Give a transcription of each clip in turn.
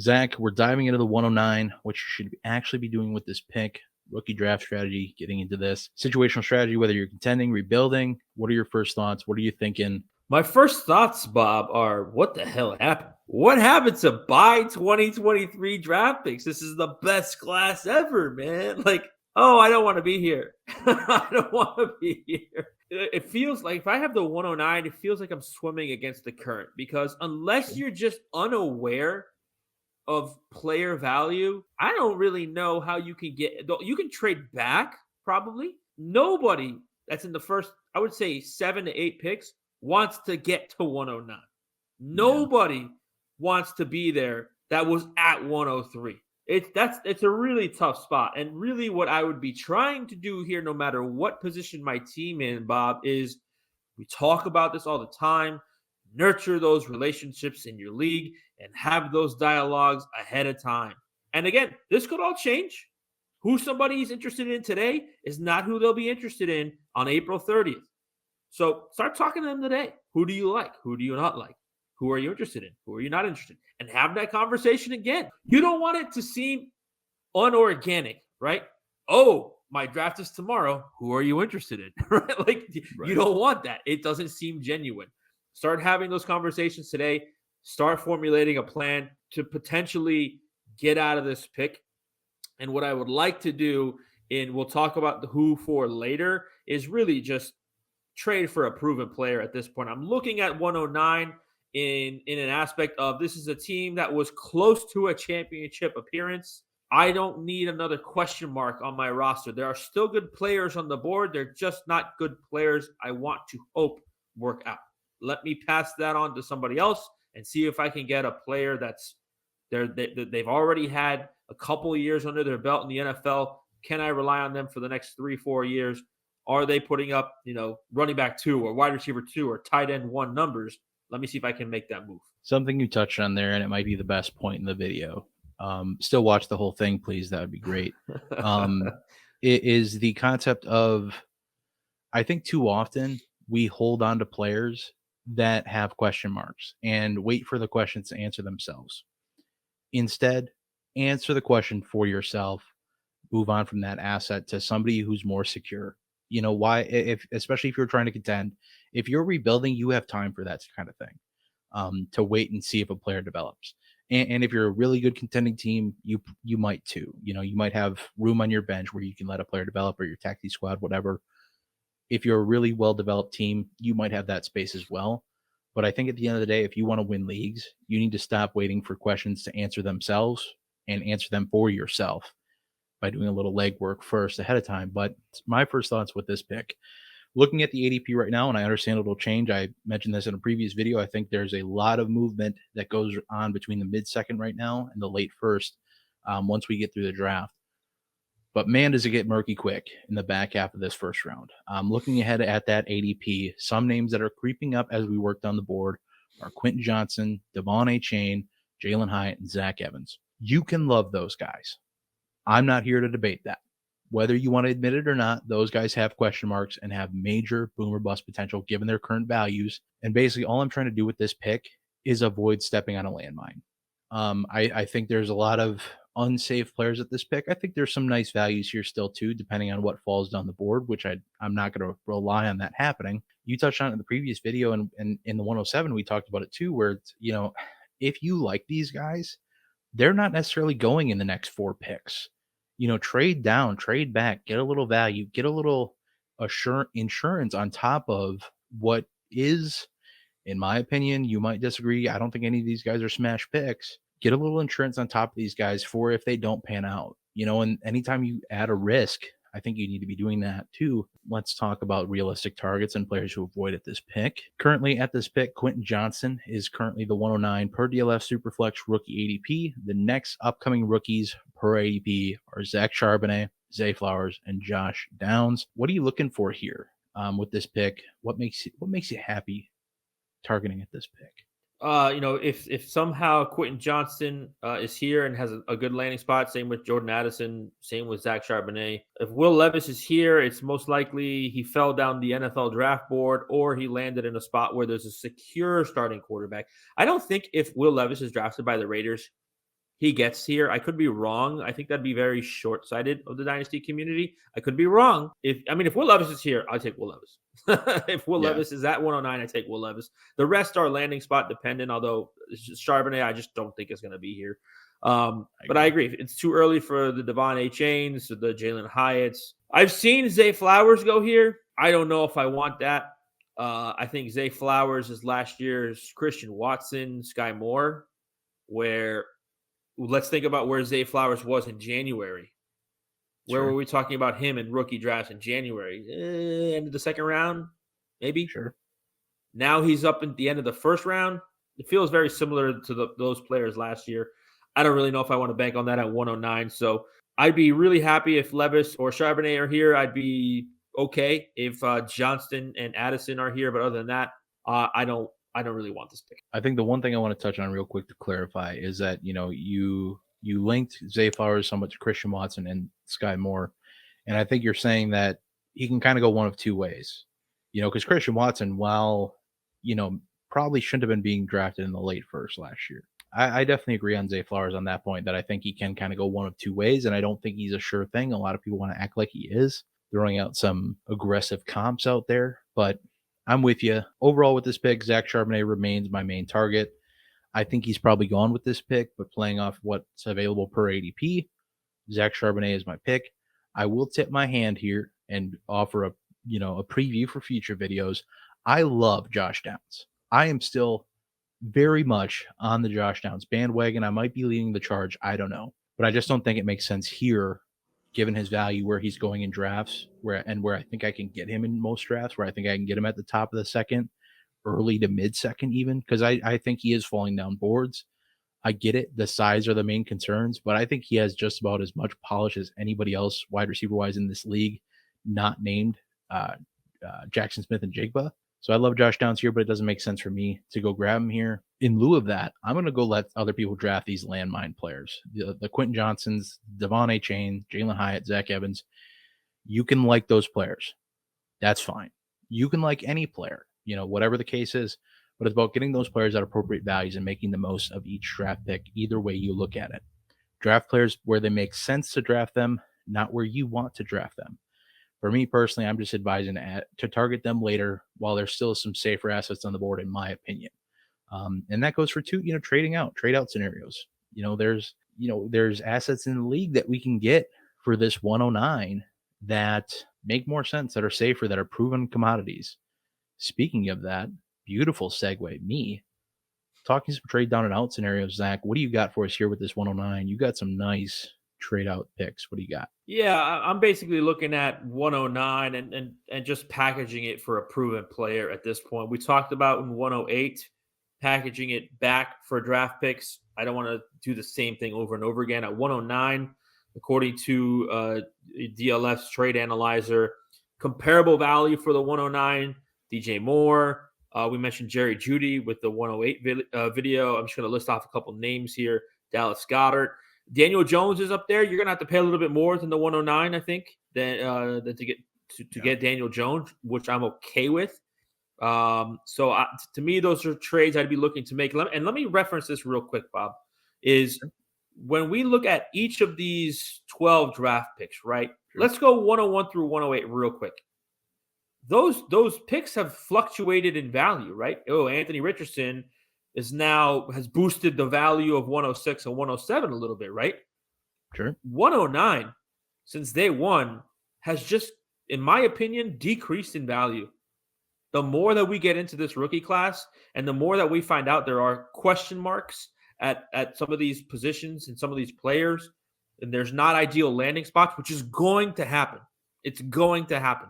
Zach, we're diving into the 109, what you should actually be doing with this pick, rookie draft strategy, getting into this situational strategy, whether you're contending, rebuilding. What are your first thoughts? What are you thinking? My first thoughts, Bob, are what the hell happened? What happened to buy 2023 draft picks? This is the best class ever, man. Like, oh, I don't want to be here. I don't want to be here. It feels like if I have the 109, it feels like I'm swimming against the current because unless you're just unaware of player value, I don't really know how you can get. You can trade back probably. Nobody that's in the first, I would say 7 to 8 picks wants to get to 109. Yeah. Nobody wants to be there that was at 103. It's a really tough spot. And really what I would be trying to do here, no matter what position my team in, Bob, is we talk about this all the time. Nurture those relationships in your league and have those dialogues ahead of time. And again, this could all change. Who somebody's interested in today is not who they'll be interested in on April 30th. So start talking to them today. Who do you like? Who do you not like? Who are you interested in? Who are you not interested in? And have that conversation again. You don't want it to seem unorganic, right? Oh, my draft is tomorrow. Who are you interested in? Right? Like you don't want that. It doesn't seem genuine. Start having those conversations today. Start formulating a plan to potentially get out of this pick. And what I would like to do, and we'll talk about the who for later, is really just trade for a proven player at this point. I'm looking at 109 in an aspect of this is a team that was close to a championship appearance. I don't need another question mark on my roster. There are still good players on the board. They're just not good players I want to hope work out. Let me pass that on to somebody else and see if I can get a player that's they've already had a couple of years under their belt in the NFL. Can I rely on them for the next 3-4 years? Are they putting up, running back 2 or wide receiver 2 or tight end 1 numbers? Let me see if I can make that move. Something you touched on there, and it might be the best point in the video. Still watch the whole thing, please. That would be great. It is the concept of, I think too often we hold on to players that have question marks and wait for the questions to answer themselves. Instead, answer the question for yourself, move on from that asset to somebody who's more secure. Why, if especially if you're trying to contend, if you're rebuilding, you have time for that kind of thing, to wait and see if a player develops. And if you're a really good contending team, you might too. You might have room on your bench where you can let a player develop, or your taxi squad, whatever. If you're a really well developed team, you might have that space as well. But I think at the end of the day, if you want to win leagues, you need to stop waiting for questions to answer themselves and answer them for yourself by doing a little legwork first ahead of time. But my first thoughts with this pick, looking at the ADP right now, and I understand it'll change. I mentioned this in a previous video. I think there's a lot of movement that goes on between the mid-second right now and the late first, once we get through the draft. But man, does it get murky quick in the back half of this first round. Looking ahead at that ADP, some names that are creeping up as we work down the board are Quentin Johnson, Devon Achane, Jalen Hyatt, and Zach Evans. You can love those guys. I'm not here to debate that. Whether you want to admit it or not, those guys have question marks and have major boom or bust potential given their current values. And basically, all I'm trying to do with this pick is avoid stepping on a landmine. I think there's a lot of unsafe players at this pick. I think there's some nice values here still too, depending on what falls down the board, which I'm not going to rely on that happening. You touched on it in the previous video, and in the 107 we talked about it too, where it's, if you like these guys, they're not necessarily going in the next 4 picks. Trade down, trade back, get a little value, get a little insurance on top of what is, in my opinion, you might disagree. I don't think any of these guys are smash picks. Get a little insurance on top of these guys for if they don't pan out. And anytime you add a risk, I think you need to be doing that too. Let's talk about realistic targets and players who avoid at this pick. Currently at this pick, Quentin Johnson is currently the 109 per DLF Superflex rookie ADP. The next upcoming rookies per ADP are Zach Charbonnet, Zay Flowers, and Josh Downs. What are you looking for here with this pick? What makes you happy targeting at this pick? If somehow Quentin Johnson is here and has a good landing spot, same with Jordan Addison, same with Zach Charbonnet. If Will Levis is here, it's most likely he fell down the NFL draft board or he landed in a spot where there's a secure starting quarterback. I don't think if Will Levis is drafted by the Raiders, he gets here. I could be wrong. I think that'd be very short-sighted of the Dynasty community. I could be wrong. If Will Levis is here, I'll take Will Levis. If Will Yeah, Levis is at 109, I take Will Levis. The rest are landing spot dependent, although Charbonnet, I just don't think is going to be here. But I agree. It's too early for the Devon A. Chains, the Jalen Hyatts. I've seen Zay Flowers go here. I don't know if I want that. I think Zay Flowers is last year's Christian Watson, Sky Moore, where let's think about where Zay Flowers was in January. Where were we talking about him in rookie drafts in January? End of the second round, maybe. Sure. Now he's up at the end of the first round. It feels very similar to those players last year. I don't really know if I want to bank on that at 109. So I'd be really happy if Levis or Charbonnet are here. I'd be okay if Johnston and Addison are here. But other than that, I don't really want this pick. I think the one thing I want to touch on real quick to clarify is that, you linked Zay Flowers somewhat to Christian Watson and Sky Moore. And I think you're saying that he can kind of go one of two ways, because Christian Watson, while, probably shouldn't have been being drafted in the late first last year. I definitely agree on Zay Flowers on that point, that I think he can kind of go one of two ways. And I don't think he's a sure thing. A lot of people want to act like he is, throwing out some aggressive comps out there, but I'm with you. Overall with this pick, Zach Charbonnet remains my main target. I think he's probably gone with this pick, but playing off what's available per ADP, Zach Charbonnet is my pick. I will tip my hand here and offer a preview for future videos. I love Josh Downs. I am still very much on the Josh Downs bandwagon. I might be leading the charge. I don't know, but I just don't think it makes sense here, given his value, where he's going in drafts, where I think I can get him in most drafts, where I think I can get him at the top of the second, early to mid second even, because I think he is falling down boards. I get it. The size are the main concerns, but I think he has just about as much polish as anybody else wide receiver wise in this league, not named Jackson Smith and Jigba. So I love Josh Downs here, but it doesn't make sense for me to go grab him here. In lieu of that, I'm going to go let other people draft these landmine players. The Quentin Johnsons, Devon A. Chain, Jalen Hyatt, Zach Evans. You can like those players. That's fine. You can like any player, whatever the case is. But it's about getting those players at appropriate values and making the most of each draft pick, either way you look at it. Draft players where they make sense to draft them, not where you want to draft them. For me personally, I'm just advising to target them later while there's still some safer assets on the board, in my opinion. And that goes for trade out scenarios. There's assets in the league that we can get for this 109 that make more sense, that are safer, that are proven commodities. Speaking of that, beautiful segue. Me talking some trade down and out scenarios. Zach, what do you got for us here with this 109? You got some nice trade out picks. What do you got? Yeah, I'm basically looking at 109 and just packaging it for a proven player at this point. We talked about in 108 packaging it back for draft picks. I don't want to do the same thing over and over again. At 109, according to DLF's trade analyzer, comparable value for the 109, DJ Moore. We mentioned Jerry Jeudy with the 108 video. I'm just going to list off a couple names here. Dallas Goedert. Daniel Jones is up there. You're going to have to pay a little bit more than the 109, I think, than to get Daniel Jones, which I'm okay with. To me, those are trades I'd be looking to make. Let me reference this real quick, Bob, is when we look at each of these 12 draft picks, right? Sure. Let's go 101 through 108 real quick. Those picks have fluctuated in value, right? Oh, Anthony Richardson has boosted the value of 106 and 107 a little bit, right? Sure. 109 since day one has just, in my opinion, decreased in value. The more that we get into this rookie class and the more that we find out there are question marks at some of these positions and some of these players, and there's not ideal landing spots, which is going to happen. It's going to happen.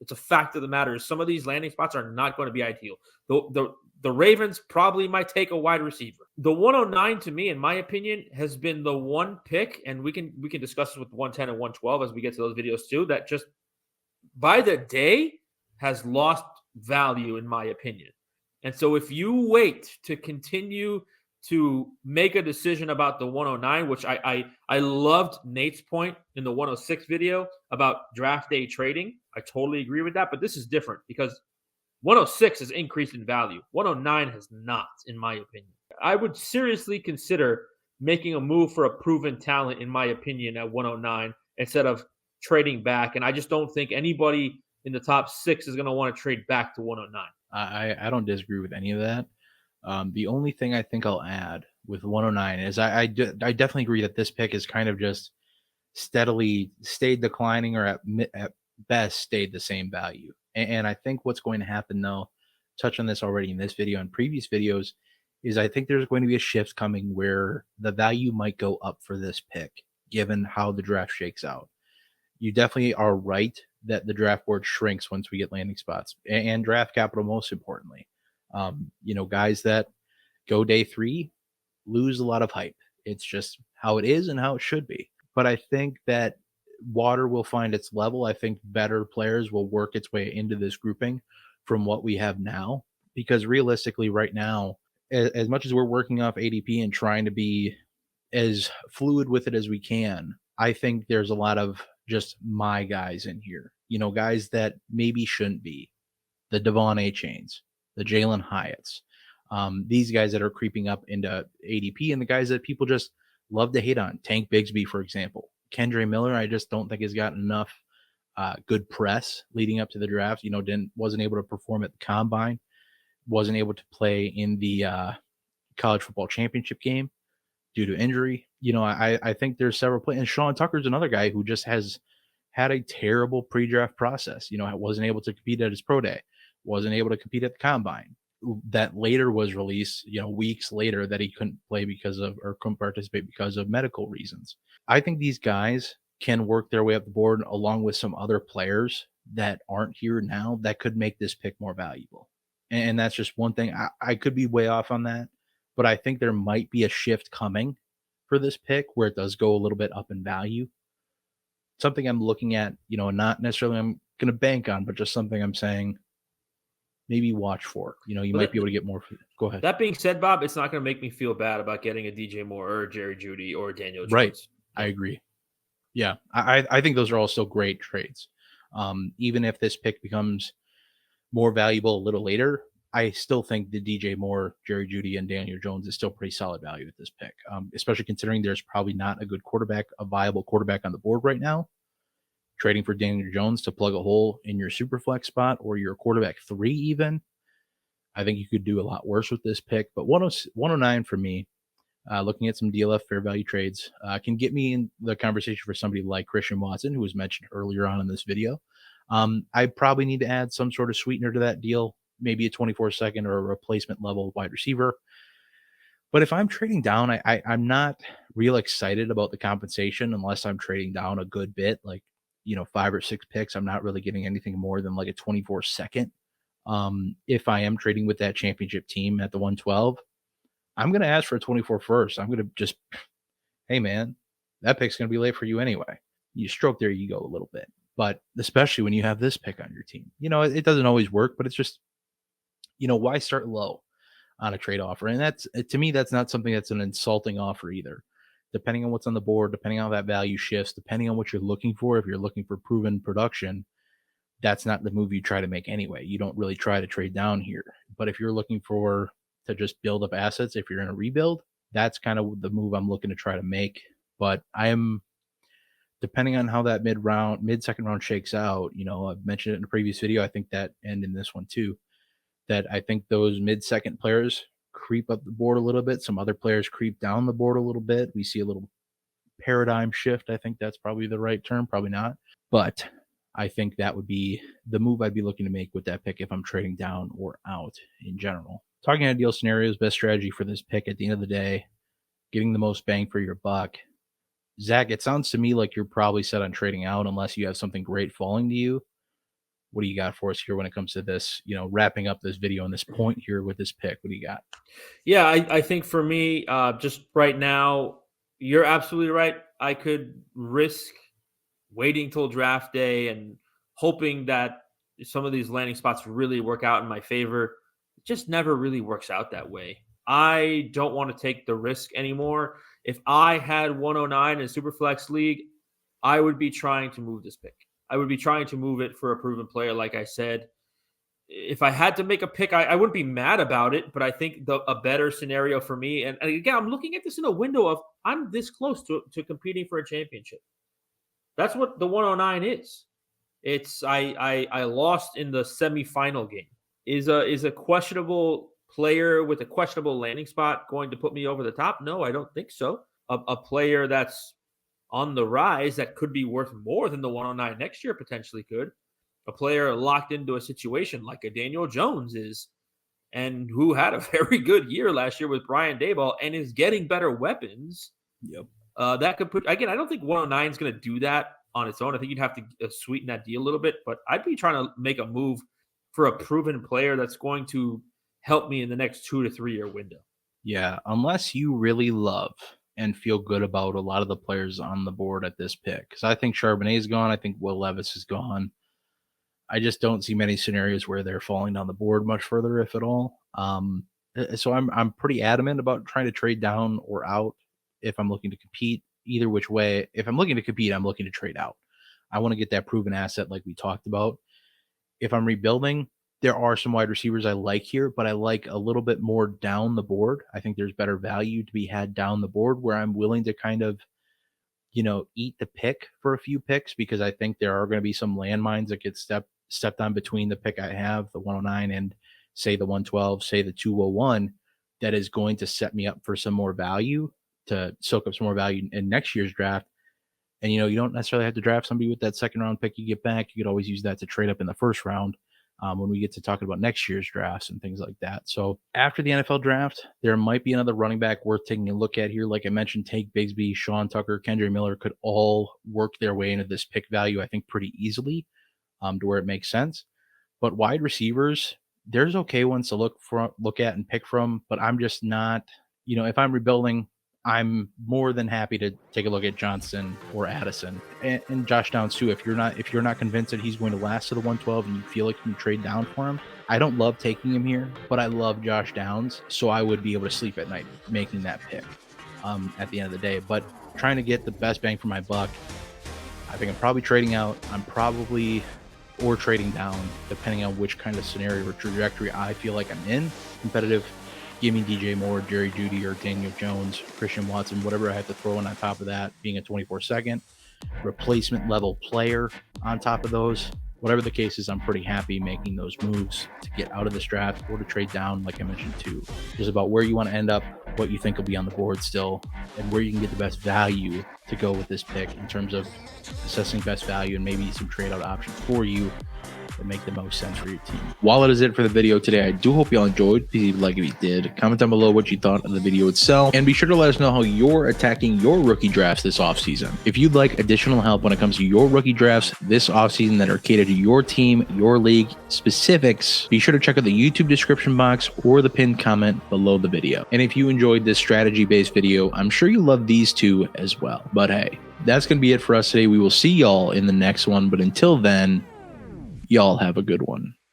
It's a fact of the matter. Some of these landing spots are not going to be ideal. The Ravens probably might take a wide receiver. The 109, to me, in my opinion, has been the one pick, and we can discuss this with 110 and 112 as we get to those videos too, that just by the day has lost value, in my opinion. And so if you wait to continue to make a decision about the 109, which I loved Nate's point in the 106 video about draft day trading. I totally agree with that, but this is different because 106 has increased in value. 109 has not, in my opinion. I would seriously consider making a move for a proven talent, in my opinion, at 109 instead of trading back. And I just don't think anybody in the top 6 is going to want to trade back to 109. I don't disagree with any of that. The only thing I think I'll add with 109 is I definitely agree that this pick is kind of just steadily stayed declining, or at best stayed the same value. And I think what's going to happen, though, touch on this already in this video and previous videos, is I think there's going to be a shift coming where the value might go up for this pick, given how the draft shakes out. You definitely are right that the draft board shrinks once we get landing spots and draft capital, most importantly. Guys that go day 3 lose a lot of hype. It's just how it is and how it should be. But I think that water will find its level. I think better players will work its way into this grouping from what we have now. Because realistically, right now, as much as we're working off ADP and trying to be as fluid with it as we can, I think there's a lot of just my guys in here. Guys that maybe shouldn't be. The Devon A. Chains, the Jalen Hyatts, these guys that are creeping up into ADP, and the guys that people just love to hate on. Tank Bigsby, for example. Kendre Miller, I just don't think has gotten enough good press leading up to the draft. Wasn't able to perform at the combine, wasn't able to play in the college football championship game due to injury. I think there's several players, and Sean Tucker's another guy who just has had a terrible pre-draft process. Wasn't able to compete at his pro day, wasn't able to compete at the combine. That later was released, weeks later, that he couldn't play or couldn't participate because of medical reasons. I think these guys can work their way up the board along with some other players that aren't here now that could make this pick more valuable. And that's just one thing. I could be way off on that, but I think there might be a shift coming for this pick where it does go a little bit up in value. Something I'm looking at, not necessarily I'm going to bank on, but just something I'm saying maybe watch for. You might be able to get more. Go ahead. That being said, Bob, it's not going to make me feel bad about getting a DJ Moore or Jerry Jeudy or Daniel Jones. Right. I agree. Yeah. I think those are all still great trades. Even if this pick becomes more valuable a little later, I still think the DJ Moore, Jerry Jeudy, and Daniel Jones is still pretty solid value at this pick, especially considering there's probably not a viable quarterback on the board right now. Trading for Daniel Jones to plug a hole in your super flex spot or your quarterback 3 even, I think you could do a lot worse with this pick. But 109 for me, looking at some DLF fair value trades, can get me in the conversation for somebody like Christian Watson, who was mentioned earlier on in this video. I probably need to add some sort of sweetener to that deal, maybe a 24-second or a replacement level wide receiver. But if I'm trading down, I'm not real excited about the compensation unless I'm trading down a good bit, like 5 or 6 picks. I'm not really getting anything more than like a 24-second. If I am trading with that championship team at the 112, I'm going to ask for a 24 first. I'm going to just, hey man, that pick's going to be late for you anyway. You stroke their ego a little bit, but especially when you have this pick on your team, it doesn't always work, but it's just, why start low on a trade offer? And that's, to me, that's not something that's an insulting offer either. Depending on what's on the board, depending on how that value shifts, depending on what you're looking for, if you're looking for proven production, that's not the move you try to make anyway. You don't really try to trade down here. But if you're looking to just build up assets, if you're in a rebuild, that's kind of the move I'm looking to try to make. But depending on how that mid-second round shakes out, I've mentioned it in a previous video, I think that, and in this one too, that I think those mid-second players creep up the board a little bit. Some other players creep down the board a little bit. We see a little paradigm shift. I think that's probably the right term, probably not. But I think that would be the move I'd be looking to make with that pick if I'm trading down or out in general. Talking ideal scenarios, best strategy for this pick at the end of the day, getting the most bang for your buck. Zach, it sounds to me like you're probably set on trading out unless you have something great falling to you. What do you got for us here when it comes to this, wrapping up this video on this point here with this pick? What do you got? Yeah, I think for me, just right now, you're absolutely right. I could risk waiting till draft day and hoping that some of these landing spots really work out in my favor. It just never really works out that way. I don't want to take the risk anymore. If I had 109 in Superflex League, I would be trying to move this pick. I would be trying to move it for a proven player, like I said. if I had to make a pick, I wouldn't be mad about it, but I think a better scenario for me, and again, I'm looking at this in a window of I'm this close to competing for a championship. That's what the 109 is. It's I lost in the semifinal game. Is a questionable player with a questionable landing spot going to put me over the top? No, I don't think so. A player that's on the rise that could be worth more than the 109 next year potentially could. A player locked into a situation like a Daniel Jones is, and who had a very good year last year with Brian Daboll and is getting better weapons. Yep. That could put, again, I don't think 109 is going to do that on its own. I think you'd have to sweeten that deal a little bit, but I'd be trying to make a move for a proven player that's going to help me in the next 2 to 3 year window. Yeah, unless you really love and feel good about a lot of the players on the board at this pick. Because I think Charbonnet is gone. I think Will Levis is gone. I just don't see many scenarios where they're falling down the board much further, if at all. So I'm pretty adamant about trying to trade down or out if I'm looking to compete. Either which way, if I'm looking to compete, I'm looking to trade out. I want to get that proven asset like we talked about. If I'm rebuilding, there are some wide receivers I like here, but I like a little bit more down the board. I think there's better value to be had down the board where I'm willing to kind of, eat the pick for a few picks, because I think there are going to be some landmines that get stepped on between the pick I have, the 109, and say the 112, say the 201, that is going to set me up for some more value, to soak up some more value in next year's draft. And, you don't necessarily have to draft somebody with that second round pick you get back. You could always use that to trade up in the first round when we get to talking about next year's drafts and things like that. So after the NFL draft, there might be another running back worth taking a look at here. Like I mentioned, Tank Bigsby, Sean Tucker, Kendre Miller could all work their way into this pick value, I think, pretty easily to where it makes sense. But wide receivers, there's okay ones to look at and pick from, but I'm just not, if I'm rebuilding, I'm more than happy to take a look at Johnson or Addison and Josh Downs too. If you're not convinced that he's going to last to the 112 and you feel like you can trade down for him, I don't love taking him here, but I love Josh Downs, so I would be able to sleep at night making that pick at the end of the day. But trying to get the best bang for my buck, I think I'm probably trading out. Or trading down, depending on which kind of scenario or trajectory I feel like I'm in. Competitive, give me DJ Moore, Jerry Jeudy, or Daniel Jones, Christian Watson, whatever I have to throw in on top of that, being a 24-second replacement level player on top of those. Whatever the case is, I'm pretty happy making those moves to get out of this draft or to trade down, like I mentioned too. Just about where you want to end up, what you think will be on the board still, and where you can get the best value to go with this pick in terms of assessing best value and maybe some trade out options for you that make the most sense for your team. While that is it for the video today, I do hope y'all enjoyed. Please leave a like if you did. Comment down below what you thought of the video itself, and be sure to let us know how you're attacking your rookie drafts this offseason. If you'd like additional help when it comes to your rookie drafts this offseason that are catered to your team, your league specifics, be sure to check out the YouTube description box or the pinned comment below the video. And if you enjoyed this strategy-based video, I'm sure you love these two as well. But hey, that's going to be it for us today. We will see y'all in the next one, but until then, y'all have a good one.